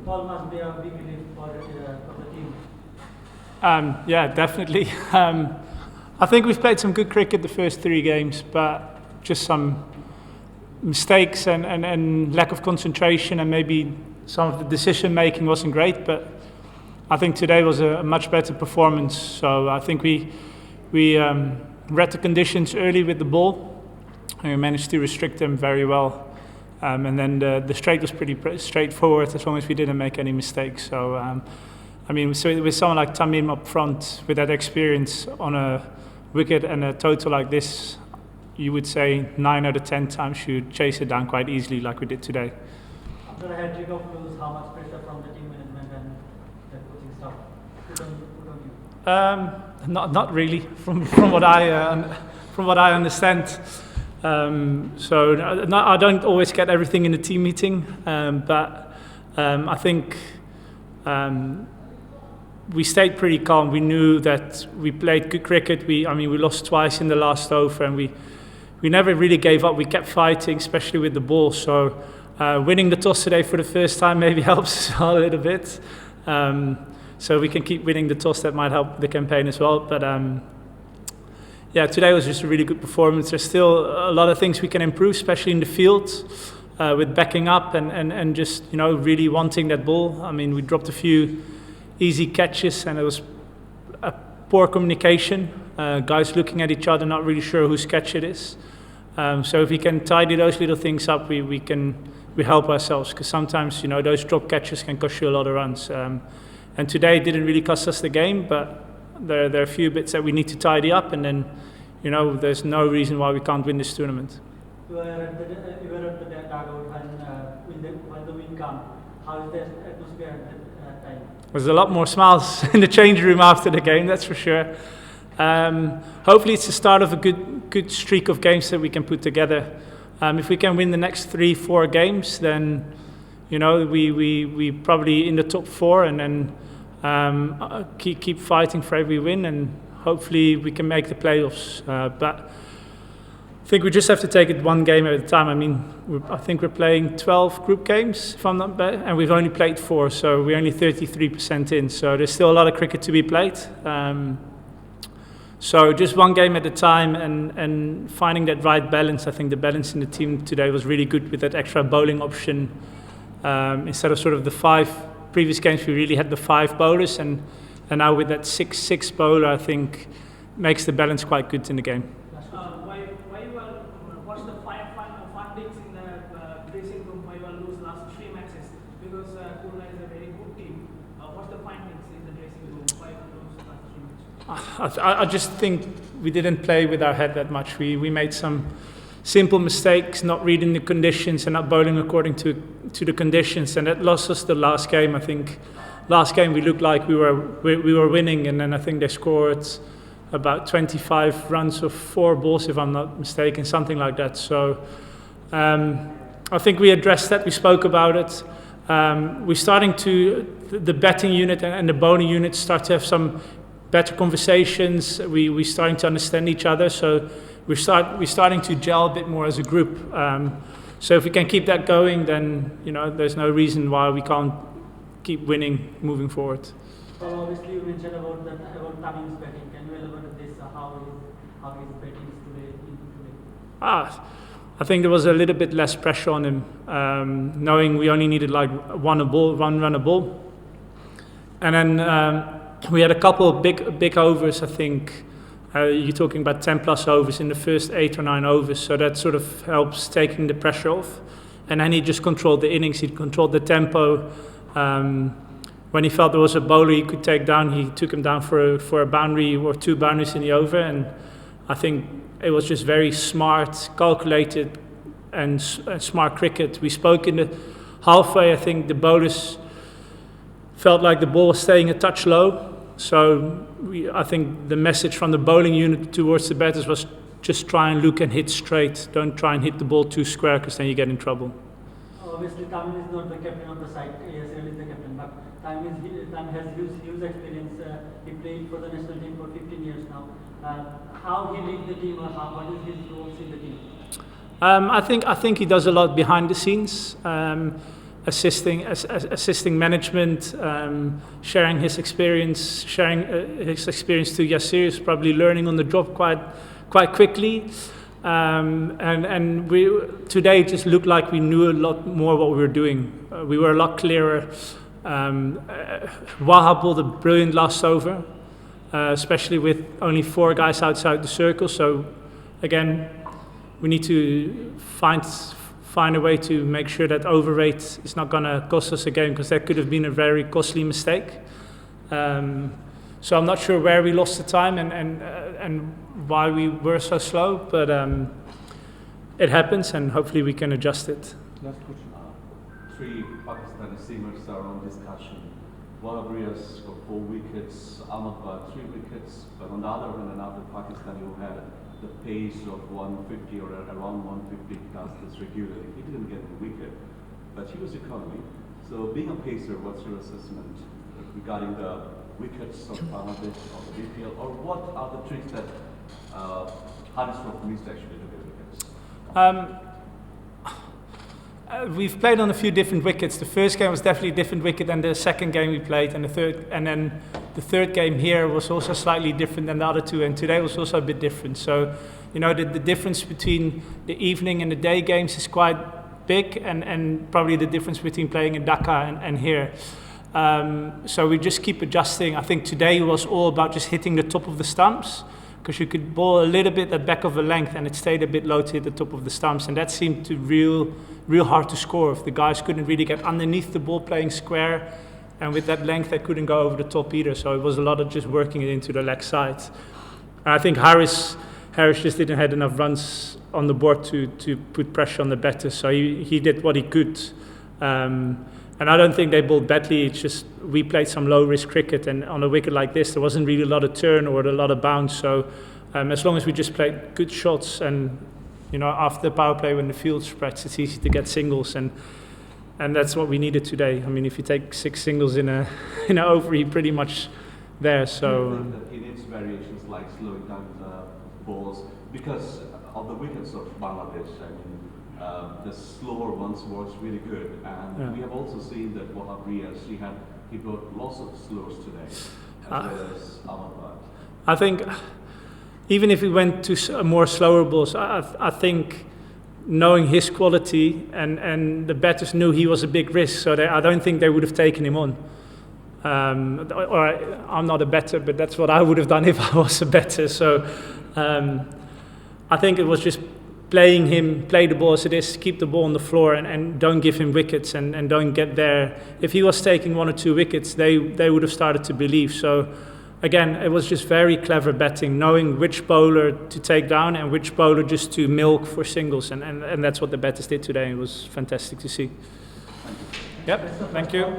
call must be a big relief for the team. Yeah, definitely. I think we've played some good cricket the first 3 games, but just some mistakes and lack of concentration, and maybe some of the decision making wasn't great. But I think today was a much better performance. So I think we read the conditions early with the ball, and we managed to restrict them very well. And then the straight was pretty straightforward as long as we didn't make any mistakes. So I mean, so with someone like Tamim up front with that experience on a wicket and a total like this, you would say 9 out of 10 times you'd chase it down quite easily like we did today. After a hat-trick of lose, how much pressure from the team management and the coaching staff put on you? Not really, from what I understand. So I don't always get everything in the team meeting, but I think we stayed pretty calm. We knew that we played good cricket. We lost twice in the last over, and we never really gave up. We kept fighting, especially with the ball. So winning the toss today for the first time maybe helps a little bit. So we can keep winning the toss. That might help the campaign as well. But yeah, today was just a really good performance. There's still a lot of things we can improve, especially in the field, with backing up and just really wanting that ball. I mean, we dropped a few easy catches, and it was a poor communication. Guys looking at each other, not really sure whose catch it is. So if we can tidy those little things up, we help ourselves, because sometimes those drop catches can cost you a lot of runs. And today didn't really cost us the game, but there are a few bits that we need to tidy up, and then there's no reason why we can't win this tournament. You were at the dugout when the wind comes. How is the atmosphere at that time? There's a lot more smiles in the change room after the game, that's for sure. Hopefully it's the start of a good streak of games that we can put together. If we can win the next 3-4 games, then we probably in the top 4, and then keep fighting for every win, and hopefully we can make the playoffs. But I think we just have to take it one game at a time. I mean, I think we're playing 12 group games, if I'm not bad, and we've only played 4, so we're only 33% in. So there's still a lot of cricket to be played. So just one game at a time, and finding that right balance. I think the balance in the team today was really good with that extra bowling option. Instead of sort of the 5 previous games, we really had the 5 bowlers, and now with that 6-6 bowler, I think makes the balance quite good in the game. What's the findings in the dressing room why you will lose last 3 matches? Because KHULNA is a very good team. What's the findings in the dressing room why you lose last 3 matches? I just think we didn't play with our head that much. We made some simple mistakes, not reading the conditions and not bowling according to the conditions, and that lost us the last game. I think last game we looked like we were winning, and then I think they scored about 25 runs of 4 balls, if I'm not mistaken, something like that. So I think we addressed that. We spoke about it. We're starting the batting unit and the bowling unit start to have some better conversations. We're starting to understand each other. So we're starting to gel a bit more as a group. So if we can keep that going, then there's no reason why we can't keep winning moving forward. Well, obviously you mentioned about Tamim's batting. Can you elaborate this? How his batting is today? I think there was a little bit less pressure on him, knowing we only needed like one run a ball, and then we had a couple of big overs. I think you're talking about 10 plus overs in the first 8 or 9 overs, so that sort of helps taking the pressure off. And then he just controlled the innings. He controlled the tempo. When he felt there was a bowler he could take down, he took him down for a boundary or 2 boundaries in the over. And I think it was just very smart, calculated, and smart cricket. We spoke in the halfway. I think the bowlers felt like the ball was staying a touch low. So I think the message from the bowling unit towards the batters was just try and look and hit straight. Don't try and hit the ball too square, because then you get in trouble. Obviously, Tamim is not the captain of the side. ASL is the captain, but Tamim has huge experience. He played for the national team for 15 years now. How he leads the team, or what is his roles in the team? I think he does a lot behind the scenes. assisting management, sharing his experience to Yassir, is probably learning on the job quite quickly. And we today just looked like we knew a lot more what we were doing. We were a lot clearer. Wahab bowled a brilliant last over, especially with only 4 guys outside the circle. So again, we need to find a way to make sure that over rate is not going to cost us a game, because that could have been a very costly mistake. So I'm not sure where we lost the time and why we were so slow, but it happens, and hopefully we can adjust it. Last question. 3 Pakistani seamers are on discussion. Wahab Riaz got 4 wickets, Ahmad Bad 3 wickets, but on the other hand, another Pakistani who had the pace of 150 or around 150 does this regularly. He didn't get the wicket, but he was economy. So being a pacer, what's your assessment regarding the wickets of Bangladesh or the BPL, or what are the tricks that Harisrov missed actually to get wickets? We've played on a few different wickets. The first game was definitely a different wicket than the second game we played, and then the third game here was also slightly different than the other 2, and today was also a bit different. So, you know, the difference between the evening and the day games is quite big, and probably the difference between playing in Dhaka and here. So we just keep adjusting. I think today was all about just hitting the top of the stumps, because you could bowl a little bit at back of a length and it stayed a bit low to hit the top of the stumps, and that seemed to real hard to score. If the guys couldn't really get underneath the ball playing square, and with that length they couldn't go over the top either, so it was a lot of just working it into the leg side. And I think Harris just didn't have enough runs on the board to put pressure on the batters, so he did what he could. And I don't think they bowled badly, it's just we played some low-risk cricket, and on a wicket like this there wasn't really a lot of turn or a lot of bounce, so as long as we just played good shots, and you know, after the power play when the field spreads it's easy to get singles, and that's what we needed today. I mean, if you take 6 singles in a over, you're pretty much there. So I think that he needs variations like slowing down the balls, because of the wickets of Bangladesh. I mean, the slower ones was really good, and we have also seen that Wahab Riaz, he brought lots of slowers today, as well as Ahmad Bad. I think even if we went to more slower balls, I think knowing his quality, and the batters knew he was a big risk, so I don't think they would have taken him on. I'm not a batter, but that's what I would have done if I was a batter. So I think it was just play the ball as it is, keep the ball on the floor, and don't give him wickets, and don't get there. If he was taking 1 or 2 wickets, they would have started to believe. So again, it was just very clever batting, knowing which bowler to take down and which bowler just to milk for singles, and that's what the batters did today. It was fantastic to see. Yep, thank you.